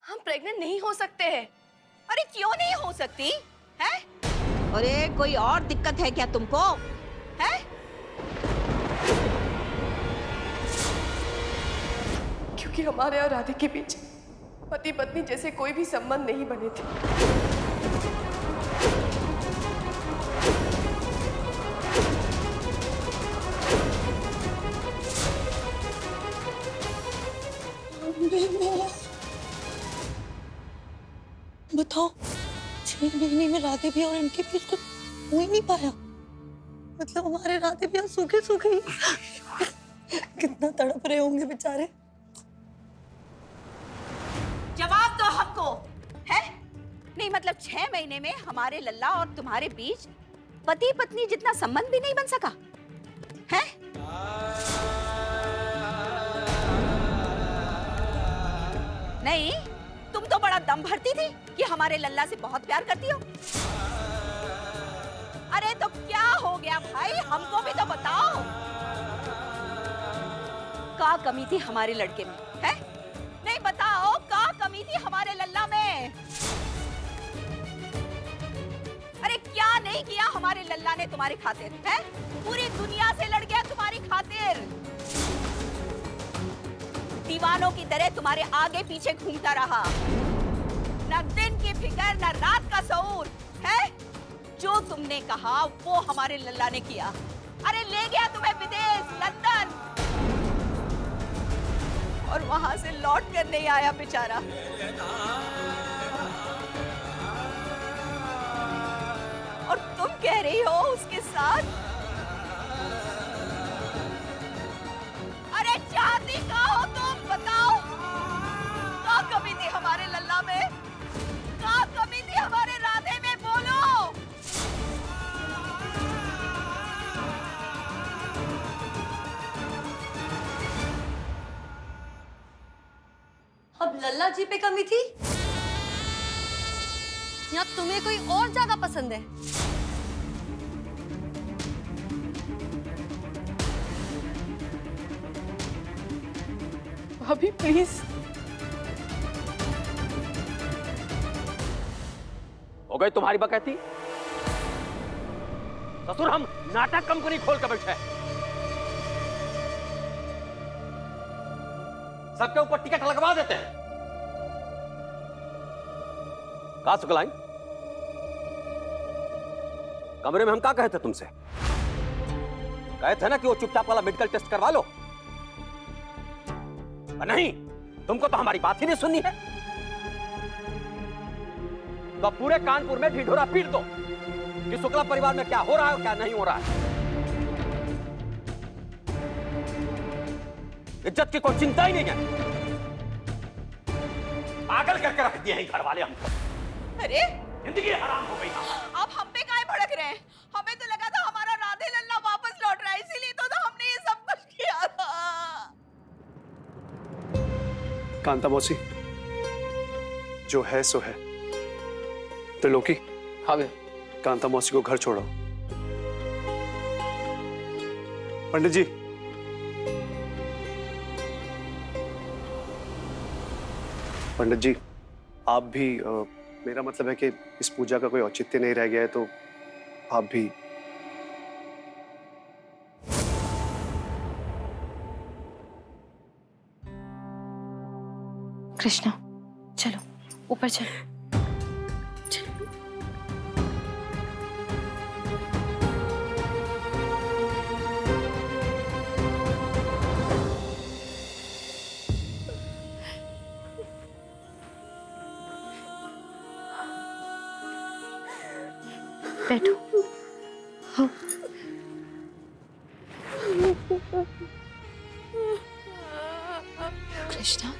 हम प्रेग्नेंट नहीं हो सकते हैं। अरे क्यों नहीं हो सकती है? अरे कोई और दिक्कत है क्या तुमको? है? क्योंकि हमारे और राधे के बीच पति पत्नी जैसे कोई भी संबंध नहीं बने थे। बताओ, 6 महीने में राधे भी और इनके बीच कुछ हो ही नहीं पाया। मतलब हमारे राधे भी सूखे सूखे ही कितना तड़प रहे होंगे बेचारे। जवाब दो हमको, है? नहीं मतलब 6 महीने में हमारे लल्ला और तुम्हारे बीच पति पत्नी जितना संबंध भी नहीं बन सका है? नहीं, तुम तो बड़ा दम भरती थी कि हमारे लल्ला से बहुत प्यार करती हो। अरे तो क्या हो गया भाई, हमको भी तो बताओ। क्या कमी थी हमारे लड़के में, है? नहीं बताओ, क्या कमी थी हमारे लल्ला में? अरे क्या नहीं किया हमारे लल्ला ने तुम्हारी खातिर, है? पूरी दुनिया से लड़ गया तुम्हारी खातिर। दीवानों की तरह तुम्हारे आगे पीछे घूमता रहा, न दिन की फिक्र न रात का शऊर, है? जो तुमने कहा वो हमारे लल्ला ने किया। अरे ले गया तुम्हें विदेश, लंदन, और वहां से लौट कर नहीं आया बेचारा। और तुम कह रही हो उसके साथ? अरे चाहती क्या हो तुम, बताओ। क्या कमी थी हमारे लल्ला में, क्या कमी थी हमारे राधे में, बोलो। अब लल्ला जी पे कमी थी या तुम्हें कोई और ज्यादा पसंद है? भाभी प्लीज। हो गई तुम्हारी बकैती? ससुर हम नाटक कंपनी खोल कर बैठे, सबके ऊपर टिकट लगवा देते हैं। कहा सुगलाई, कमरे में हम क्या कहे थे तुमसे? कहे थे ना कि वो चुपचाप वाला मेडिकल टेस्ट करवा लो। नहीं, तुमको तो हमारी बात ही नहीं सुननी है। तो पूरे कानपुर में ढिढोरा पीट दो कि शुक्ला परिवार में क्या हो रहा है और क्या नहीं हो रहा है। इज्जत की कोई चिंता ही नहीं है। पागल करके रख दिए हैं घर वाले हमको। अरे जिंदगी हराम हो गई। आप हम पे काहे भड़क रहे हैं? हमें तो लगा था हमारा राधे लल्ला वापस लौट रहा है, इसीलिए तो हमने ये सब कुछ किया था। कांता मौसी, जो है सो है। त्रिलोकी, हाँ भैया। कांता मौसी को घर छोड़ो। पंडित जी, पंडित जी आप भी मेरा मतलब है कि इस पूजा का कोई औचित्य नहीं रह गया है, तो आप भी। कृष्णा चलो ऊपर चलो। बैठो। हाँ। कृष्णा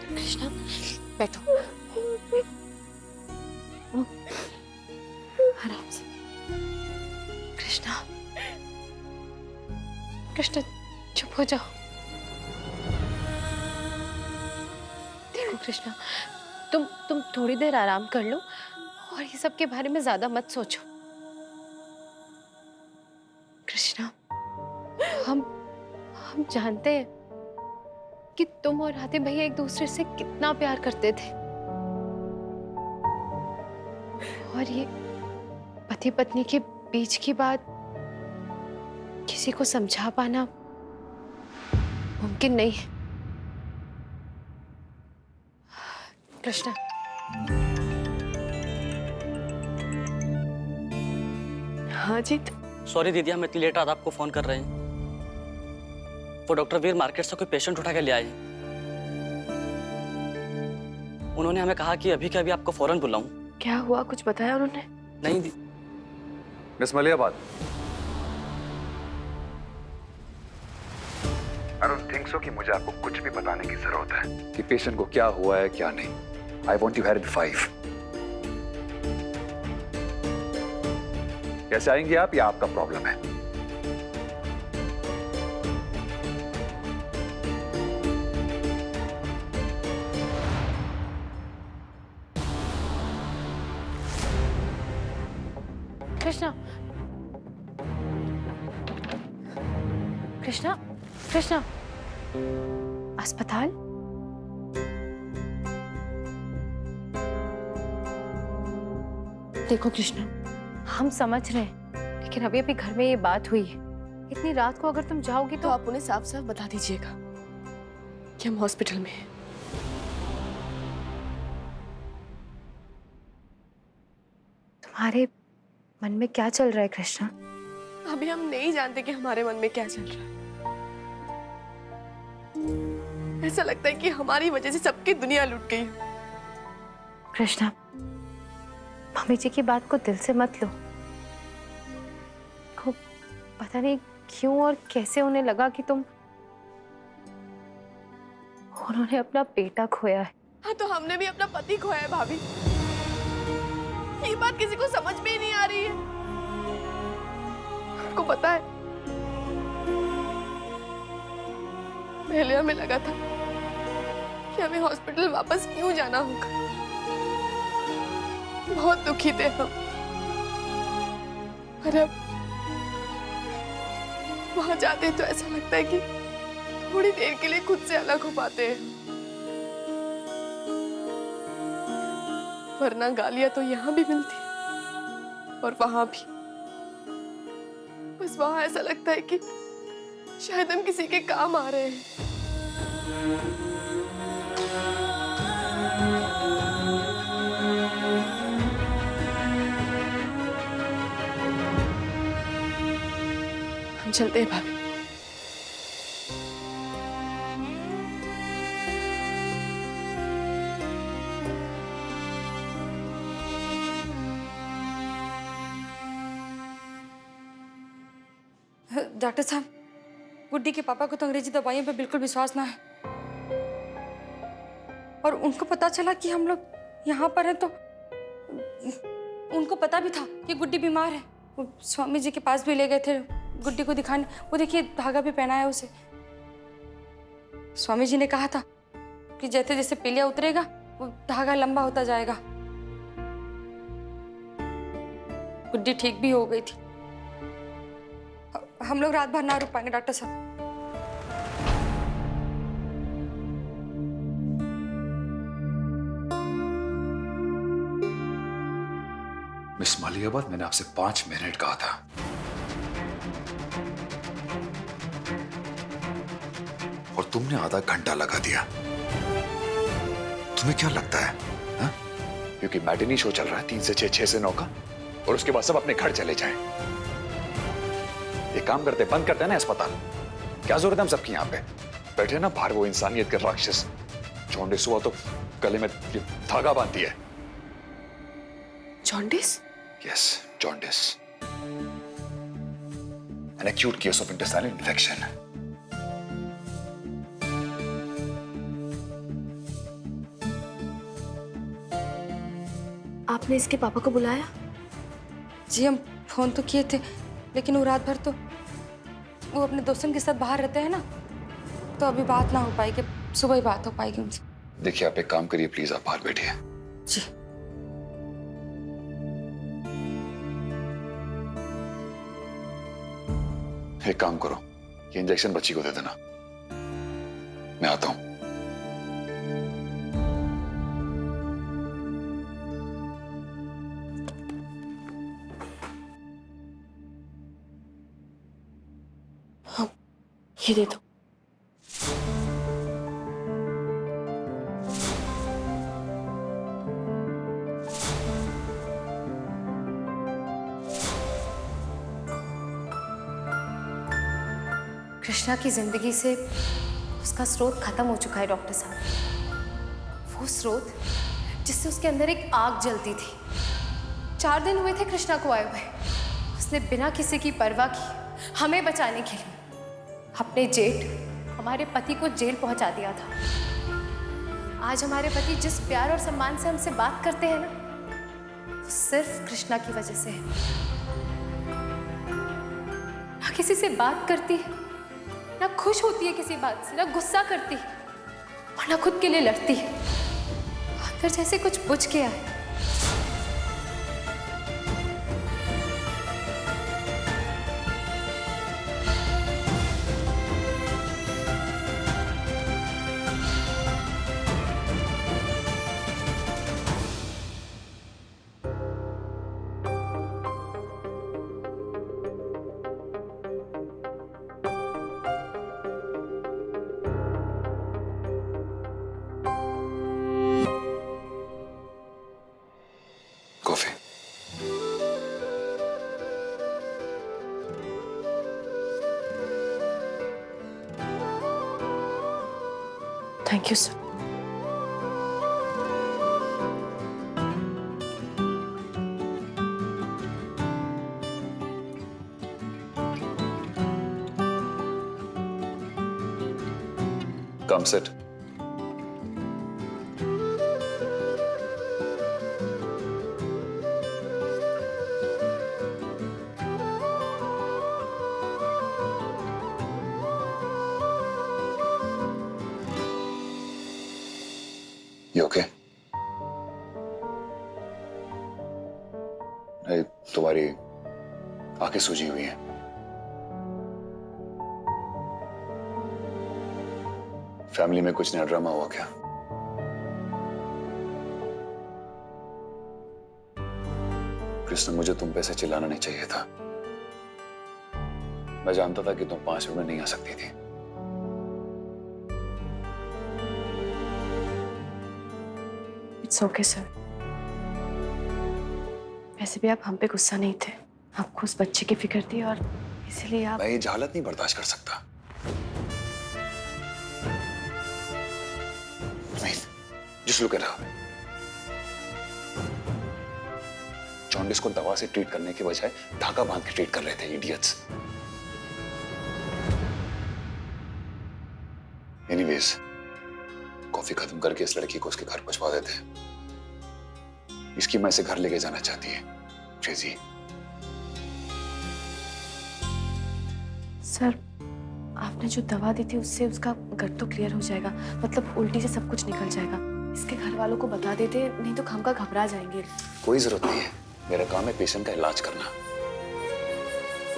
कृष्णा बैठो, आराम से। कृष्णा कृष्णा चुप हो जाओ। देखो कृष्णा, तुम थोड़ी देर आराम कर लो और ये सब के बारे में ज्यादा मत सोचो। कृष्णा हम हम जानते हैं कि तुम और राधे भैया एक दूसरे से कितना प्यार करते थे, और ये पति पत्नी के बीच की बात किसी को समझा पाना मुमकिन नहीं है। कृष्णा, हाँ जीत। सॉरी दीदी, हम इतनी लेट रात आपको फोन कर रहे हैं। वो डॉक्टर वीर मार्केट से कोई पेशेंट उठा के ले आए। उन्होंने हमें कहा कि अभी के अभी आपको फौरन बुलाऊं। क्या हुआ, कुछ बताया उन्होंने? नहीं miss Malihabad, I don't think so कि मुझे आपको कुछ भी बताने की जरूरत है कि पेशेंट को क्या हुआ है क्या नहीं। I want you here in 5। कैसे आएंगे आप, या आपका प्रॉब्लम है? कृष्णा, कृष्णा, कृष्णा, अस्पताल? देखो कृष्णा, हम समझ रहे हैं, लेकिन अभी अभी घर में ये बात हुई है। इतनी रात को अगर तुम जाओगी तो आप उन्हें साफ साफ बता दीजिएगा कि हम हॉस्पिटल में हैं। तुम्हारे मन में क्या चल रहा है कृष्णा? अभी हम नहीं जानते कि हमारे मन में क्या चल रहा है। ऐसा लगता है कि हमारी वजह से सबकी दुनिया लुट गई। कृष्णा, मम्मी जी की बात को दिल से मत लो। को पता नहीं क्यों और कैसे उन्हें लगा कि उन्होंने अपना बेटा खोया है। हाँ, तो हमने भी अपना पति खोया है भाभी। ये बात किसी को समझ में ही नहीं आ रही है। आपको पता है, पहले हमें लगा था कि हमें हॉस्पिटल वापस क्यों जाना होगा। बहुत दुखी थे हम, पर अब वहां जाते तो ऐसा लगता है कि थोड़ी देर के लिए खुद से अलग हो पाते हैं, वरना गालियां तो यहाँ भी मिलती और वहां भी। बस वहां ऐसा लगता है कि शायद हम किसी के काम आ रहे हैं। हम चलते हैं भाभी। डॉक्टर साहब, गुड्डी के पापा को तो अंग्रेजी दवाइयों पे बिल्कुल विश्वास ना है, और उनको पता चला कि हम लोग यहाँ पर हैं तो उनको पता भी था कि गुड्डी बीमार है। वो स्वामी जी के पास भी ले गए थे गुड्डी को दिखाने। वो देखिए, धागा भी पहना है उसे। स्वामी जी ने कहा था कि जैसे जैसे पीलिया उतरेगा वो धागा लंबा होता जाएगा। गुड्डी ठीक भी हो गई थी। हम लोग रात भर ना रुक पाएंगे डॉक्टर साहब। मिस मलियाबाद, मैंने आपसे 5 मिनट कहा था। और तुमने आधा घंटा लगा दिया। तुम्हें क्या लगता है हा? क्योंकि मैटिनी शो चल रहा है 3 से 6, 6 से 9 का, और उसके बाद सब अपने घर चले जाएं। एक काम करते, बंद करते हैं ना अस्पताल। क्या जरूरत है हम सबकी यहाँ पे बैठे ना बाहर? वो इंसानियत के राक्षस जॉन्डिस हुआ तो गले में धागा बांधती है। Jaundice? Yes, jaundice, an acute case of intestinal infection. आपने इसके पापा को बुलाया? जी, हम फोन तो किए थे, लेकिन वो रात भर तो वो अपने दोस्तों के साथ बाहर रहते हैं ना, तो अभी बात ना हो पाएगी। सुबह ही बात हो पाएगी उनसे। देखिए, आप एक काम करिए प्लीज, आप बाहर बैठिए। जी। एक काम करो, ये इंजेक्शन बच्ची को दे देना, मैं आता हूं। हाँ, ये दे दो। कृष्णा की जिंदगी से उसका स्रोत खत्म हो चुका है डॉक्टर साहब। वो स्रोत जिससे उसके अंदर एक आग जलती थी। 4 दिन हुए थे कृष्णा को आए हुए। उसने बिना किसी की परवाह की हमें बचाने के लिए अपने जेठ हमारे पति को जेल पहुंचा दिया था। आज हमारे पति जिस प्यार और सम्मान से हमसे बात करते हैं ना, वो सिर्फ कृष्णा की वजह से है। ना किसी से बात करती है, ना खुश होती है किसी बात से, ना गुस्सा करती है और ना खुद के लिए लड़ती है। अंदर जैसे कुछ बुझ गया है। Coffee. Thank you sir. Come set. You okay? नहीं, तुम्हारी आंखें सूजी हुई हैं। फैमिली में कुछ नया ड्रामा हुआ क्या? कृष्ण, मुझे तुम पे से चिल्लाना नहीं चाहिए था। मैं जानता था कि तुम 5 मिनट में नहीं आ सकती थी। It's okay sir. वैसे भी आप हम पे गुस्सा नहीं थे, आपको उस बच्चे की फिक्र थी और इसलिए आप। मैं ये जहालत नहीं बर्दाश्त कर सकता। जिस लोग कह जॉन्डिस को दवा से ट्रीट करने के बजाय धागा बांध के ट्रीट कर रहे थे, इडियट्स। एनीवेज, कॉफी खत्म करके इस लड़की को उसके घर पहुंचवा देते हैं। इसकी मां इसे घर लेके जाना चाहती है। क्रेजी। सर, आपने जो दवा दी थी उससे उसका गट तो क्लियर हो जाएगा, मतलब उल्टी से सब कुछ निकल जाएगा। इसके घर वालों को बता देते, नहीं तो खामखा घबरा जाएंगे। कोई जरूरत नहीं है, मेरा काम है पेशेंट का इलाज करना।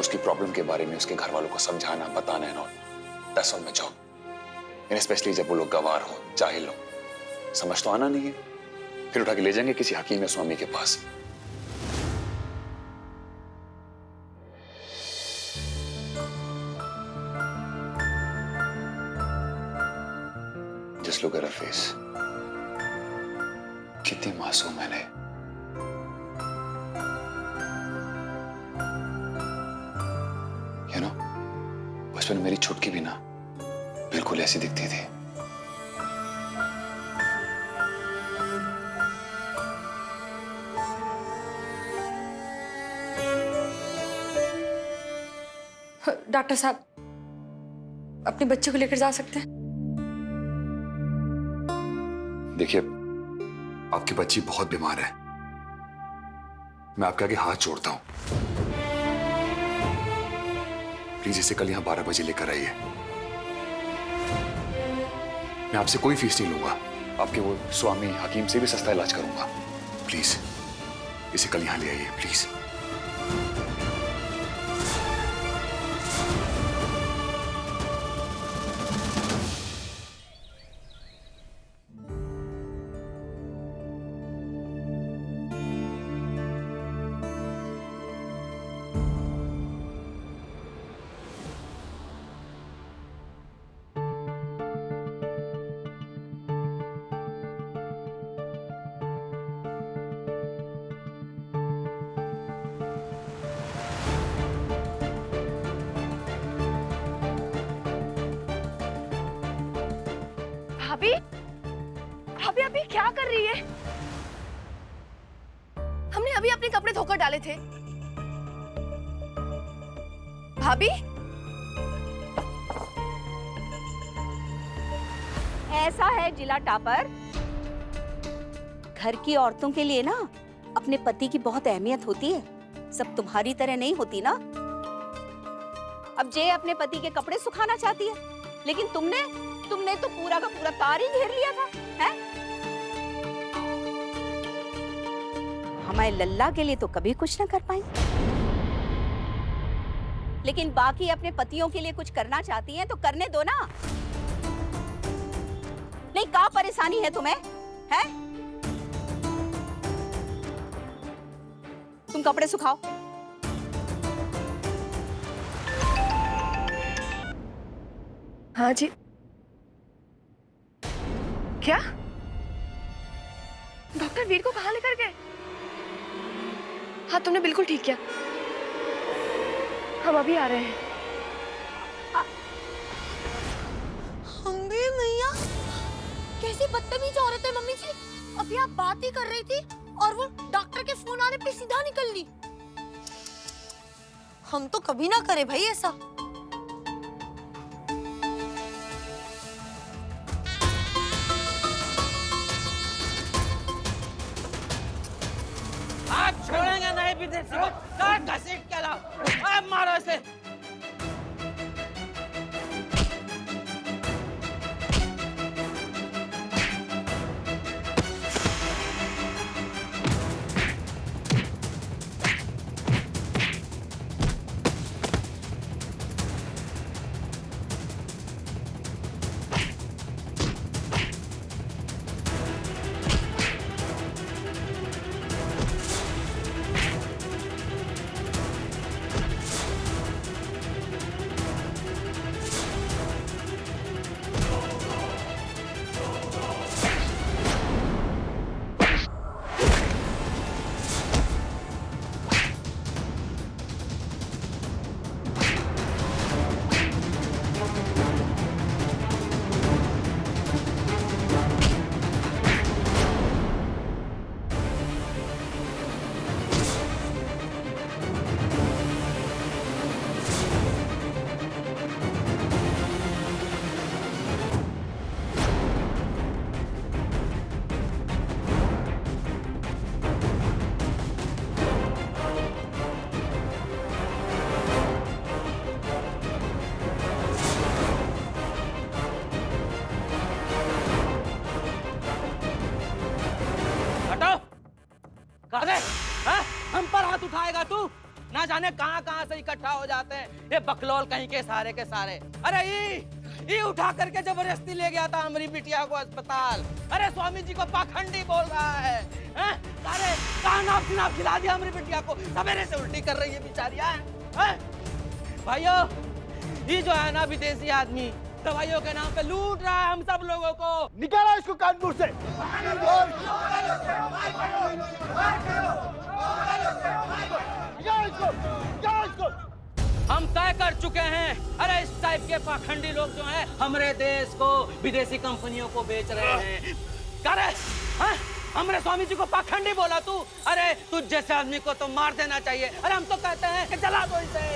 उसकी प्रॉब्लम के बारे में उसके घर वालों को समझाना, बताना है। That's all my job. Specially जब वो लोग गवार हो, जाहिल हो, समझ तो आना नहीं है, फिर उठा के ले जाएंगे किसी हकीम या स्वामी के पास। जिस लोग का फेस कितनी मासूम है। यू नो, बचपन में मेरी छुटकी भी ना बिल्कुल ऐसी दिखती थी। डॉक्टर साहब, अपने बच्चे को लेकर जा सकते हैं? देखिए, आपकी बच्ची बहुत बीमार है। मैं आपके आगे हाथ जोड़ता हूं, प्लीज इसे कल यहां 12 बजे लेकर आइए। मैं आपसे कोई फीस नहीं लूंगा, आपके वो स्वामी हकीम से भी सस्ता इलाज करूंगा। प्लीज इसे कल यहां ले आइए, प्लीज। भाभी, भाभी अभी क्या कर रही है? हमने अभी अपने कपड़े धोकर डाले थे। भाभी, ऐसा है जिला टापर, घर की औरतों के लिए ना अपने पति की बहुत अहमियत होती है। सब तुम्हारी तरह नहीं होती ना। अब जे अपने पति के कपड़े सुखाना चाहती है, लेकिन तुमने तो पूरा का पूरा तार ही घेर लिया था, हैं? हमारे लल्ला के लिए तो कभी कुछ ना कर पाई, लेकिन बाकी अपने पतियों के लिए कुछ करना चाहती हैं तो करने दो ना। नहीं, क्या परेशानी है तुम्हें, हैं? तुम कपड़े सुखाओ। हाँ जी। क्या? डॉक्टर वीर को कहाँ लेकर गए? हाँ, तुमने बिल्कुल ठीक किया। हम अभी आ रहे हैं। अम्बे मैया, कैसी बदतमीज औरत है मम्मी जी। अभी आप बात ही कर रही थी और वो डॉक्टर के फोन आने पे सीधा निकल ली। हम तो कभी ना करे भाई ऐसा। आप छोड़ेंगे नहीं विदेशी को, घसीट के लाओ। अब मारो इसे। हम पर हाथ उठाएगा तू? ना जाने कहां कहां से इकट्ठा हो जाते हैं ये बकलोल कहीं के सारे। अरे ये उठा करके जबरदस्ती ले गया था हमारी बिटिया को अस्पताल। अरे स्वामी जी को पाखंडी बोल रहा है। अरे कहां खिला दिया हमारी बिटिया को, सवेरे से उल्टी कर रही है बिचारियां। भाइयों, ये जो है ना विदेशी आदमी दवाइयों के नाम पे लूट रहा है हम सब लोगों को। निकालो इसको कानपुर से। हम तय कर चुके हैं। अरे इस टाइप के पाखंडी लोग जो हैं हमारे देश को विदेशी कंपनियों को बेच रहे हैं। करे हमारे स्वामी जी को पाखंडी बोला तू? अरे तुझ जैसे आदमी को तो मार देना चाहिए। अरे हम तो कहते हैं कि जला दो इसे।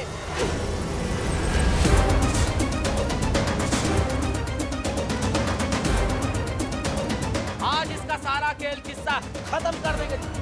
आज इसका सारा खेल किस्सा खत्म कर देंगे।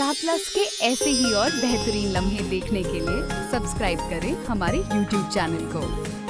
स्टार प्लस के ऐसे ही और बेहतरीन लम्हे देखने के लिए सब्सक्राइब करें हमारे YouTube चैनल को।